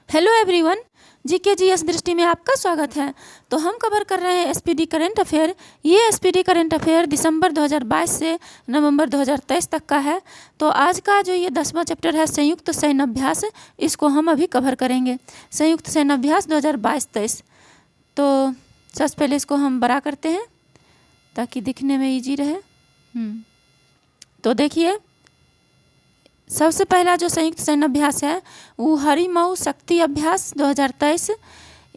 Hello everyone, GK GS दृष्टि में आपका स्वागत है। तो हम कवर कर रहे हैं एसपीडी करंट अफेयर। ये एसपीडी करंट अफेयर दिसंबर 2022 से नवंबर 2023 तक का है। तो आज का जो ये 10वां चैप्टर है संयुक्त सैन्य अभ्यास, इसको हम अभी कवर करेंगे। संयुक्त सैन्य अभ्यास 2022-23। तो सबसे पहले इसको हम बड़ा करते हैं ताकि दिखने में ईजी रहे। तो देखिए, सबसे पहला जो संयुक्त सैन्य अभ्यास है वो हरिमऊ शक्ति अभ्यास 2023।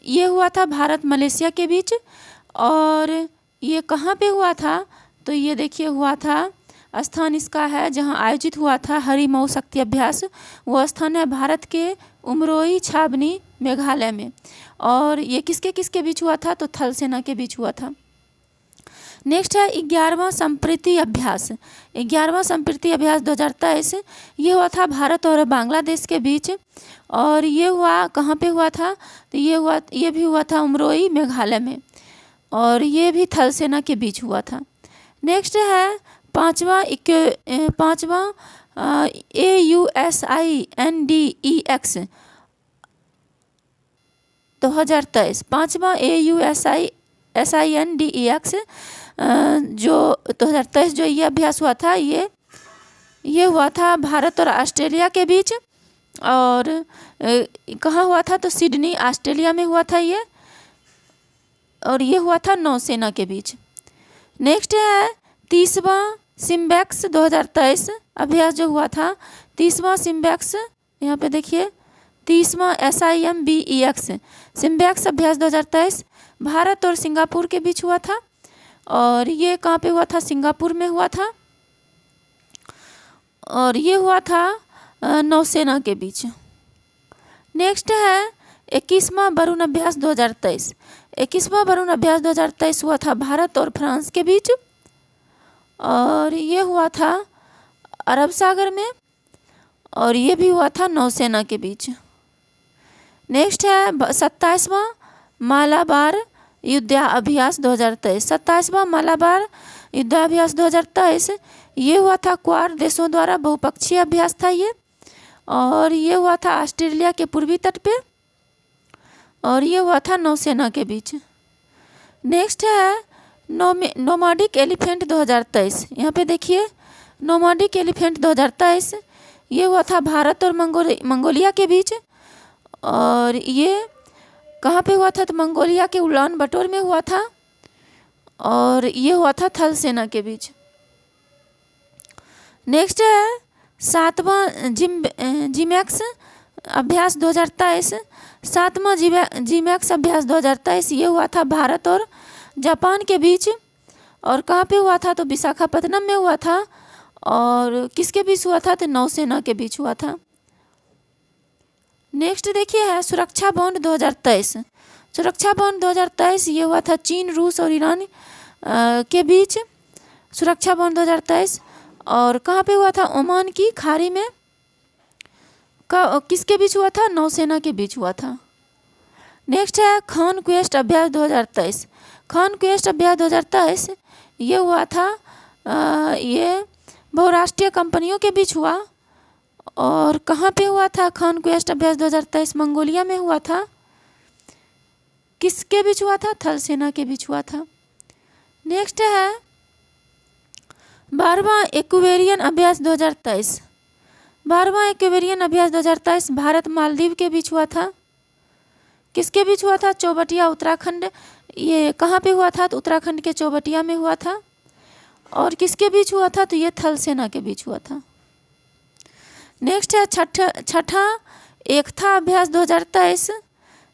ये हुआ था भारत मलेशिया के बीच। और ये कहाँ पे हुआ था? तो ये देखिए हुआ था, स्थान इसका है जहाँ आयोजित हुआ था हरिमऊ शक्ति अभ्यास। वो स्थान है भारत के उमरोई छावनी मेघालय में। और ये किसके किसके बीच हुआ था? तो थल सेना के बीच हुआ था। नेक्स्ट है 11वां संप्रीति अभ्यास। 11वां संप्रीति अभ्यास 2023। ये हुआ था भारत और बांग्लादेश के बीच। और ये हुआ कहाँ पे हुआ था? तो ये भी हुआ था उमरोई मेघालय में। और ये भी थल सेना के बीच हुआ था। नेक्स्ट है पाँचवा AUSINDEX 2023। पाँचवा AUSINDEX जो 2023 जो ये अभ्यास हुआ था, ये हुआ था भारत और ऑस्ट्रेलिया के बीच। और कहाँ हुआ था? तो सिडनी ऑस्ट्रेलिया में हुआ था ये। और ये हुआ था नौसेना के बीच। नेक्स्ट है 30वां सिम्बैक्स 2023 अभ्यास जो हुआ था। 30वां सिम्बैक्स, यहाँ पे देखिए 30वां SIMBEX सिम्बैक्स अभ्यास 2023 भारत और सिंगापुर के बीच हुआ था। और ये कहाँ पे हुआ था? सिंगापुर में हुआ था। और ये हुआ था नौसेना के बीच। नेक्स्ट है 21वां वरुण अभ्यास 2023। 21वां वरुण अभ्यास 2023 हुआ था भारत और फ्रांस के बीच। और ये हुआ था अरब सागर में। और ये भी हुआ था नौसेना के बीच। नेक्स्ट है 27वां मालाबार युद्धाभ्यास 2023। 27वां मालाबार युद्धाभ्यास 2023 ये हुआ था क्वाड देशों द्वारा बहुपक्षीय अभ्यास था ये। और ये हुआ था ऑस्ट्रेलिया के पूर्वी तट पे। और ये हुआ था नौसेना के बीच। नेक्स्ट है नोमाडिक एलिफेंट 2023। यहाँ पे देखिए नोमाडिक एलिफेंट 2023 ये हुआ था भारत और मंगोलिया के बीच। और ये कहाँ पे हुआ था? तो मंगोलिया के उलान बटोर में हुआ था। और ये हुआ था थल सेना के बीच। नेक्स्ट है 7वां जीमैक्स अभ्यास 2023। 7वां जीमैक्स अभ्यास 2023 ये हुआ था भारत और जापान के बीच। और कहाँ पे हुआ था? तो विशाखापत्तनम में हुआ था। और किसके बीच हुआ था? तो नौसेना के बीच हुआ था। नेक्स्ट देखिए है सुरक्षा बॉन्ड 2023। सुरक्षा बॉन्ड 2023 ये हुआ था चीन, रूस और ईरान के बीच। सुरक्षा बॉन्ड 2023 और कहाँ पे हुआ था? ओमान की खाड़ी में। किसके बीच हुआ था? नौसेना के बीच हुआ था। नेक्स्ट है खान क्वेस्ट अभ्यास 2023। खान क्वेस्ट अभ्यास 2023 ये हुआ था ये बहुराष्ट्रीय कंपनियों के बीच हुआ। और कहाँ पे हुआ था? खान क्वेस्ट अभ्यास 2023 मंगोलिया में हुआ था। किसके बीच हुआ था? थल सेना के बीच हुआ था। नेक्स्ट है 12वां एक्वेरियन अभ्यास 2023। 12वां एक्वेरियन अभ्यास 2023 भारत मालदीव के बीच हुआ था। किसके बीच हुआ था? चौबटिया उत्तराखंड। ये कहाँ पे हुआ था? तो उत्तराखंड के चौबटिया में हुआ था। और किसके बीच हुआ था? तो ये थल सेना के बीच हुआ था। नेक्स्ट है छठा एकता अभ्यास 2023।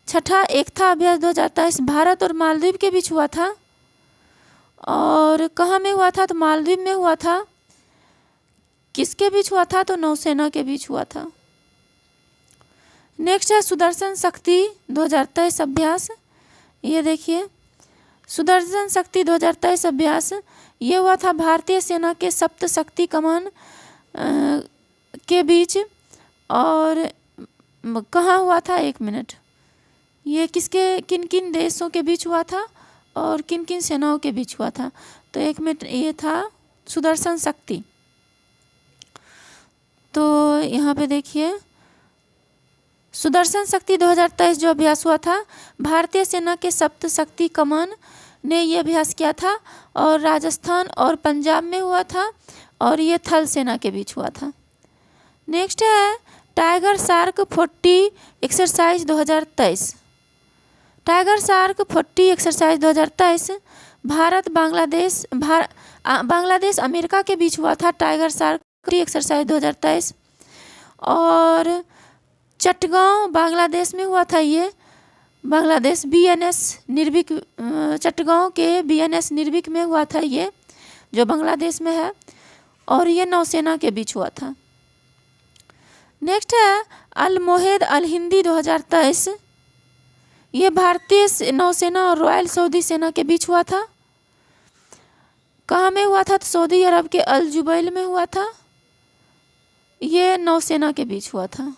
छठा एकता अभ्यास 2023 भारत और मालदीव के बीच हुआ था। और कहाँ में हुआ था? तो मालदीव में हुआ था। किसके बीच हुआ था? तो नौसेना के बीच हुआ था। नेक्स्ट है सुदर्शन शक्ति 2023 अभ्यास। ये देखिए सुदर्शन शक्ति 2023 अभ्यास ये हुआ था भारतीय सेना के सप्त शक्ति कमान के बीच। और कहाँ हुआ था? 1 मिनट, ये किन किन देशों के बीच हुआ था और किन किन सेनाओं के बीच हुआ था? तो 1 मिनट, ये था सुदर्शन शक्ति। तो यहाँ पे देखिए सुदर्शन शक्ति 2023 जो अभ्यास हुआ था, भारतीय सेना के सप्तशक्ति कमान ने ये अभ्यास किया था और राजस्थान और पंजाब में हुआ था और ये थल सेना के बीच हुआ था। नेक्स्ट है tiger shark 40 exercise 2023। Tiger shark 40 exercise 2023 Bharat Bangladesh America के बीच हुआ था। टाइगर शार्क 40 एक्सरसाइज 2023 और चटगांव बांग्लादेश में हुआ था। ये बांग्लादेश BNS निर्भीक, चटगांव के BNS निर्भीक में हुआ था, ये जो बांग्लादेश में है, और ये नौसेना के बीच हुआ था। नेक्स्ट है अल मोहेद अल हिंदी 2023। ये भारतीय नौसेना और रॉयल सऊदी सेना के बीच हुआ था। कहाँ में हुआ था? तो सऊदी अरब के अल जुबैल में हुआ था। ये नौसेना के बीच हुआ था।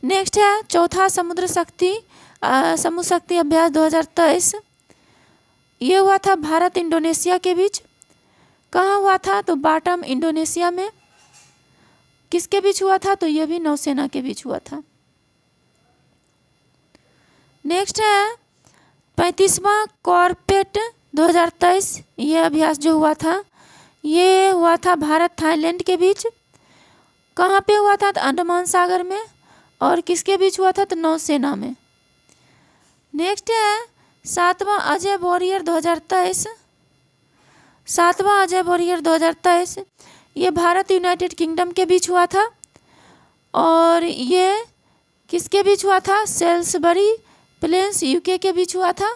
नेक्स्ट है चौथा समुद्र शक्ति अभ्यास 2023। ये हुआ था भारत इंडोनेशिया के बीच। कहाँ हुआ था? तो बाटम इंडोनेशिया में। किसके बीच हुआ था? तो ये भी नौसेना के बीच हुआ था। नेक्स्ट है 35वां कॉर्पेट 2023। ये अभ्यास जो हुआ था, ये हुआ था भारत थाईलैंड के बीच। कहाँ पे हुआ था? तो अंडमान सागर में। और किसके बीच हुआ था? तो नौसेना में। नेक्स्ट है 7वां अजय वॉरियर 2023। 7वां अजय वॉरियर 2023 ये भारत यूनाइटेड किंगडम के बीच हुआ था और ये किसके बीच हुआ था? सेल्सबरी प्लेन्स UK के बीच हुआ था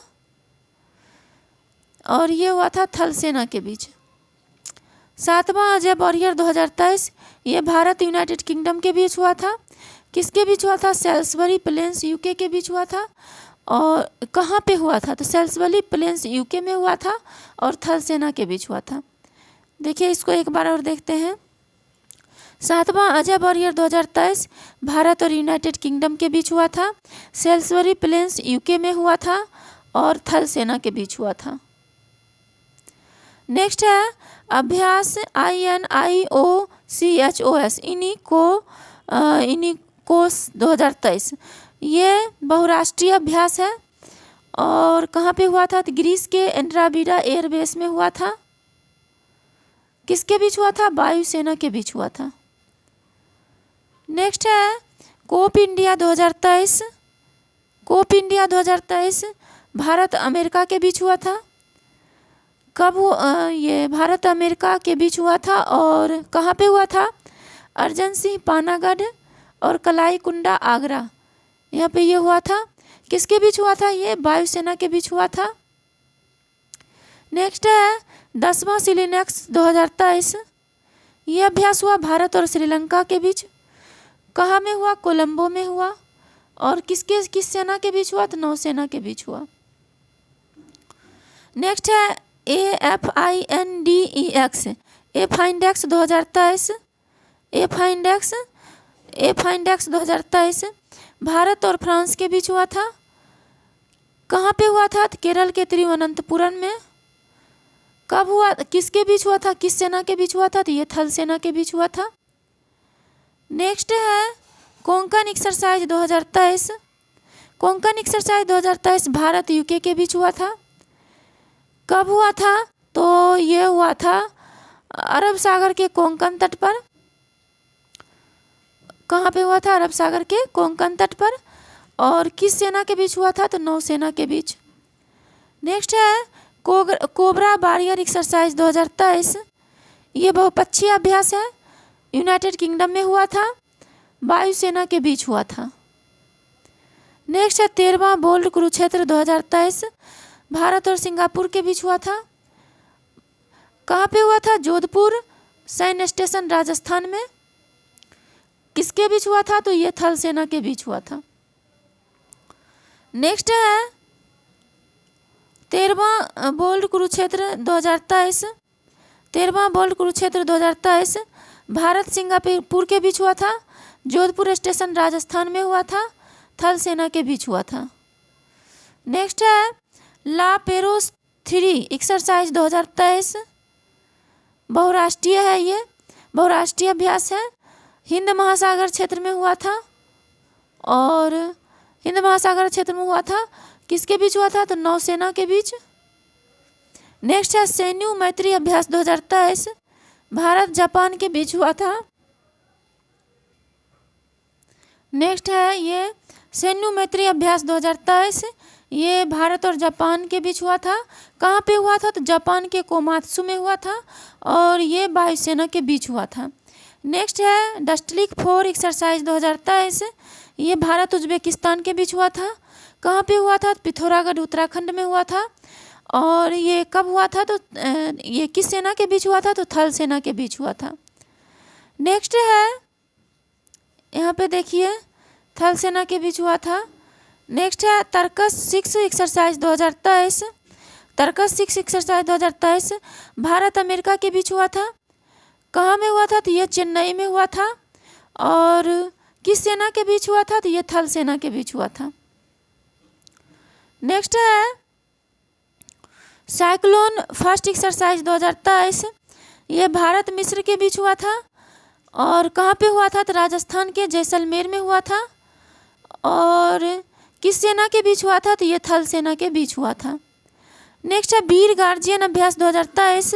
और ये हुआ था थल सेना के बीच। 7वां अजय वॉरियर 2023 ये भारत यूनाइटेड किंगडम के बीच हुआ था। किसके बीच हुआ था? सेल्सबरी प्लेन्स UK के बीच हुआ था। और कहाँ पे हुआ था? तो सेल्सबरी प्लेन्स UK में हुआ था और थल सेना के बीच हुआ था। देखिए इसको एक बार और देखते हैं। 7वां अजय वॉरियर 2023 भारत और यूनाइटेड किंगडम के बीच हुआ था। सेल्सबरी प्लेन्स UK में हुआ था और थल सेना के बीच हुआ था। नेक्स्ट है अभ्यास INIOCHOS इनिकोस 2023। ये बहुराष्ट्रीय अभ्यास है और कहाँ पे हुआ था? तो ग्रीस के एंड्राबिडा एयरबेस में हुआ था। किसके बीच हुआ था? वायुसेना के बीच हुआ था। नेक्स्ट है cope India 2023। Cope India 2023 Bharat America के बीच हुआ था। कब ये भारत अमेरिका के बीच हुआ था और कहाँ पे हुआ था? अर्जन सिंह पानागढ़ और कलाई कुंडा आगरा, यहाँ पे ये हुआ था। किसके बीच हुआ था? ये वायुसेना के बीच हुआ था। नेक्स्ट है 10वां सिलिनेक्स 2023। ये अभ्यास हुआ भारत और श्रीलंका के बीच। कहाँ में हुआ? कोलंबो में हुआ। और किस सेना के बीच हुआ? तो नौसेना के बीच हुआ। नेक्स्ट है AFINDEX एफाइंडेक्स 2023। एफाइंडेक्स 2023 भारत और फ्रांस के बीच हुआ था। कहाँ पे हुआ था? तो केरल के तिरुवनंतपुरम में। कब हुआ? किसके बीच हुआ था? किस सेना के बीच हुआ था? तो ये थल सेना के बीच हुआ था। नेक्स्ट है Konkan exercise 2023। Konkan exercise 2023 Bharat UK के बीच हुआ था। कब हुआ था? तो ये हुआ था अरब सागर के कोंकण तट पर। कहाँ पे हुआ था? अरब सागर के कोंकण तट पर। और किस सेना के बीच हुआ था? तो नौसेना के बीच। नेक्स्ट है कोबरा वॉरियर एक्सरसाइज 2023। ये बहुपक्षीय अभ्यास है, यूनाइटेड किंगडम में हुआ था, वायुसेना के बीच हुआ था। नेक्स्ट है 13वां बोल्ड कुरुक्षेत्र 2023 भारत और सिंगापुर के बीच हुआ था। कहाँ पे हुआ था? जोधपुर सैन्य स्टेशन राजस्थान में। किसके बीच हुआ था? तो ये थल सेना के बीच हुआ था। नेक्स्ट है 13वां बोल्ड कुरुक्षेत्र 2023। 13वां बोल्ड कुरुक्षेत्र 2023 भारत सिंगापुर के बीच हुआ था। जोधपुर स्टेशन राजस्थान में हुआ था, थल सेना के बीच हुआ था। नेक्स्ट है ला पेरोस 3 एक्सरसाइज 2023 बहुराष्ट्रीय है। ये बहुराष्ट्रीय अभ्यास है, हिंद महासागर क्षेत्र में हुआ था और हिंद महासागर क्षेत्र में हुआ था। किसके बीच हुआ था? तो नौसेना के बीच। नेक्स्ट है सैन्य मैत्री अभ्यास 2023 भारत जापान के बीच हुआ था। नेक्स्ट है ये सैन्य मैत्री अभ्यास 2023, ये भारत और जापान के बीच हुआ था। कहाँ पे हुआ था? तो जापान के कोमात्सु में हुआ था और ये वायुसेना के बीच हुआ था। नेक्स्ट है डस्टलिक 4 एक्सरसाइज 2023, ये भारत उज्बेकिस्तान के बीच हुआ था। कहाँ पे हुआ था? पिथौरागढ़ उत्तराखंड में हुआ था। और ये कब हुआ था? तो ये किस सेना के बीच हुआ था? तो थल सेना के बीच हुआ था। नेक्स्ट है यहाँ पे देखिए थल सेना के बीच हुआ था। नेक्स्ट है Tarkash 6 exercise 2023, Tarkash 6 exercise 2023 Bharat America के बीच हुआ था। कहाँ में हुआ था? तो ये चेन्नई में हुआ था। और किस सेना के बीच हुआ था? तो ये थल सेना के बीच हुआ था। नेक्स्ट है साइक्लोन फर्स्ट एक्सरसाइज 2023, ये भारत मिस्र के बीच हुआ था। और कहाँ पे हुआ था? तो राजस्थान के जैसलमेर में हुआ था। और किस सेना के बीच हुआ था? तो ये थल सेना के बीच हुआ था। नेक्स्ट है वीर गार्जियन अभ्यास 2023,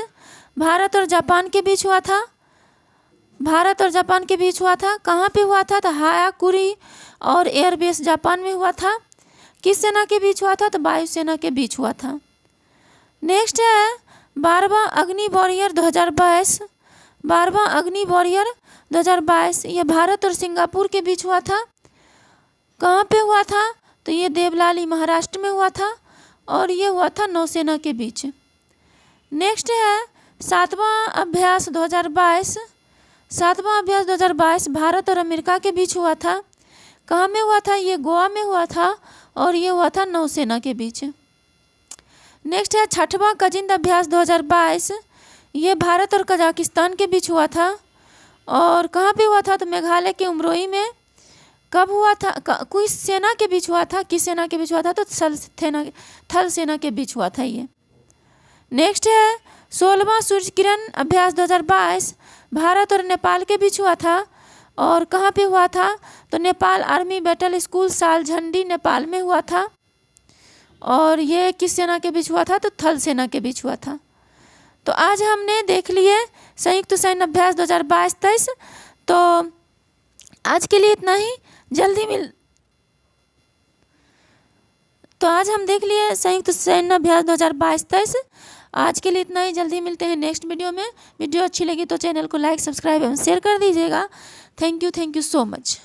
भारत और जापान के बीच हुआ था। भारत और जापान के बीच हुआ था। कहाँ पे हुआ था? तो हायाकुरी और एयरबेस जापान में हुआ था। किस सेना के बीच हुआ था? तो वायुसेना के बीच हुआ था। नेक्स्ट है 12वां अग्नि वॉरियर 2022, 12वां अग्नि वॉरियर 2022, ये भारत और सिंगापुर के बीच हुआ था। कहाँ पे हुआ था? तो ये देवलाली महाराष्ट्र में हुआ था और ये हुआ था नौसेना के बीच। नेक्स्ट है 7वां अभ्यास 2022, 7वां अभ्यास 2022 भारत और अमेरिका के बीच हुआ था। कहाँ में हुआ था? ये गोवा में हुआ था और ये हुआ था नौसेना के बीच। नेक्स्ट है 6वां कजिंद अभ्यास 2022, ये भारत और कजाकिस्तान के बीच हुआ था। और कहाँ पे हुआ था? तो मेघालय के उमरोई में। कब हुआ था? कोई सेना के बीच हुआ था। किस सेना के बीच हुआ था? तो थल सेना के बीच हुआ था ये। नेक्स्ट है 16वां सूर्य किरण अभ्यास 2022 भारत और नेपाल के बीच हुआ था। और कहाँ पे हुआ था? तो Nepal army battle school Saljhandi Nepal में हुआ था। और ये किस सेना के बीच हुआ था? तो थल सेना के बीच हुआ था। तो आज हमने देख लिए संयुक्त सैन्य अभ्यास 2022-23। तो आज के लिए इतना ही, तो आज हम देख लिए संयुक्त सैन्य अभ्यास 2022-23। आज के लिए इतना ही, जल्दी मिलते हैं नेक्स्ट वीडियो में। वीडियो अच्छी लगी तो चैनल को लाइक, सब्सक्राइब एवं शेयर कर दीजिएगा। Thank you so much.